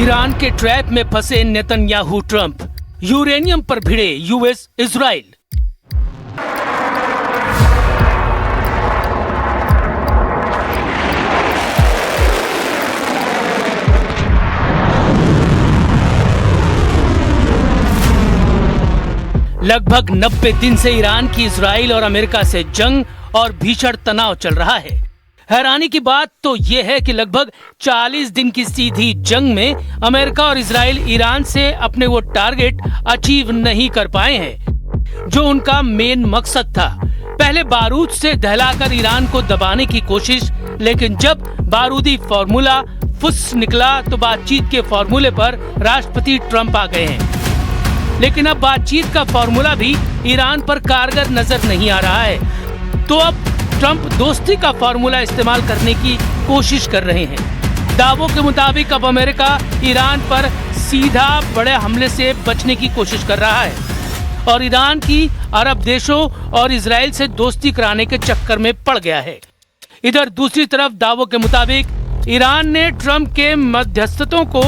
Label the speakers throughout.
Speaker 1: Iran के trap में फंसे नेतन्याहू ट्रंप, यूरेनियम पर भिड़े यूएस इजराइल। लगभग 90 दिन से ईरान की इजराइल और अमेरिका से जंग और भीषण तनाव चल रहा है। हैरानी की बात तो यह है कि लगभग 40 दिन की सीधी जंग में अमेरिका और इजराइल ईरान से अपने वो टारगेट अचीव नहीं कर पाए हैं जो उनका मेन मकसद था। पहले बारूद से दहलाकर ईरान को दबाने की कोशिश, लेकिन जब बारूदी फॉर्मूला फुस निकला तो बातचीत के फॉर्मूले पर राष्ट्रपति ट्रंप आ गए हैं। लेकिन अब बातचीत का फॉर्मूला भी ईरान पर कारगर नजर नहीं आ रहा है, तो अब ट्रंप दोस्ती का फॉर्मूला इस्तेमाल करने की कोशिश कर रहे हैं। दावों के मुताबिक अब अमेरिका ईरान पर सीधा बड़े हमले से बचने की कोशिश कर रहा है और ईरान की अरब देशों और इजराइल से दोस्ती कराने के चक्कर में पड़ गया है। इधर दूसरी तरफ दावों के मुताबिक ईरान ने ट्रंप के मध्यस्थतों को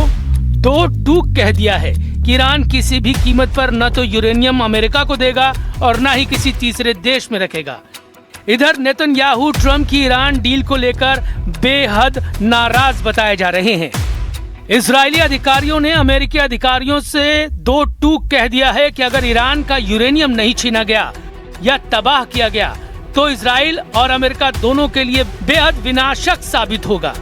Speaker 1: दो टूक कह दिया है कि ईरान किसी भी कीमत पर न तो यूरेनियम अमेरिका को देगा और न ही किसी तीसरे देश में रखेगा। इधर नेतन्याहू ट्रंप की ईरान डील को लेकर बेहद नाराज बताए जा रहे हैं। इजरायली अधिकारियों ने अमेरिकी अधिकारियों से दो टूक कह दिया है कि अगर ईरान का यूरेनियम नहीं छीना गया या तबाह किया गया तो इजराइल और अमेरिका दोनों के लिए बेहद विनाशक साबित होगा।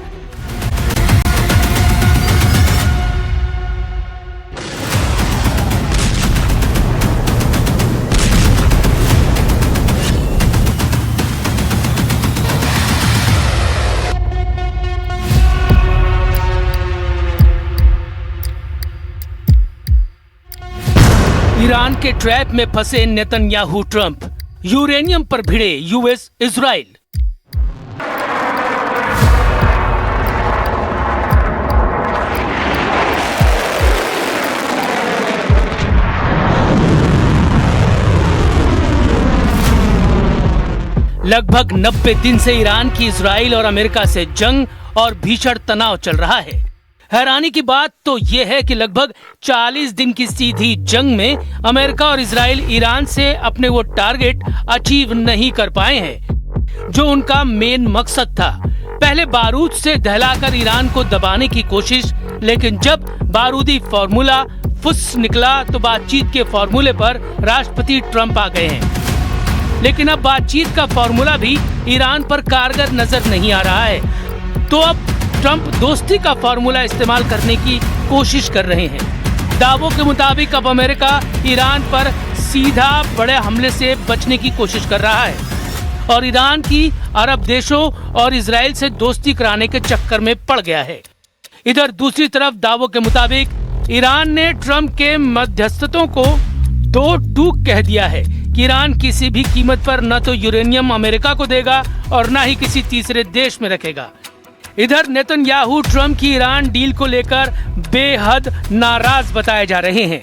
Speaker 1: ईरान के ट्रैप में फंसे नेतन्याहू ट्रंप, यूरेनियम पर भिड़े यूएस इजराइल। लगभग 90 दिन से ईरान की इजराइल और अमेरिका से जंग और भीषण तनाव चल रहा है। हैरानी की बात तो यह है कि लगभग 40 दिन की सीधी जंग में अमेरिका और इजराइल ईरान से अपने वो टारगेट अचीव नहीं कर पाए हैं जो उनका मेन मकसद था। पहले बारूद से दहलाकर ईरान को दबाने की कोशिश, लेकिन जब बारूदी फॉर्मूला फुस निकला तो बातचीत के फॉर्मूले पर राष्ट्रपति ट्रंप आ गए हैं। लेकिन अब बातचीत का फॉर्मूला भी ईरान पर कारगर नजर नहीं आ रहा है, तो अब ट्रंप दोस्ती का फॉर्मूला इस्तेमाल करने की कोशिश कर रहे हैं। दावों के मुताबिक अब अमेरिका ईरान पर सीधा बड़े हमले से बचने की कोशिश कर रहा है और ईरान की अरब देशों और इजराइल से दोस्ती कराने के चक्कर में पड़ गया है। इधर दूसरी तरफ दावों के मुताबिक ईरान ने ट्रंप के मध्यस्थतों को दो टूक कह दिया है कि ईरान किसी भी कीमत पर न तो यूरेनियम अमेरिका को देगा और न ही किसी तीसरे देश में रखेगा। इधर नेतन्याहू ट्रंप की ईरान डील को लेकर बेहद नाराज बताए जा रहे हैं।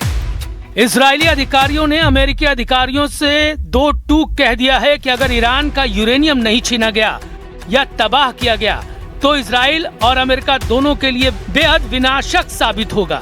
Speaker 1: इजरायली अधिकारियों ने अमेरिकी अधिकारियों से दो टूक कह दिया है कि अगर ईरान का यूरेनियम नहीं छीना गया या तबाह किया गया तो इजराइल और अमेरिका दोनों के लिए बेहद विनाशक साबित होगा।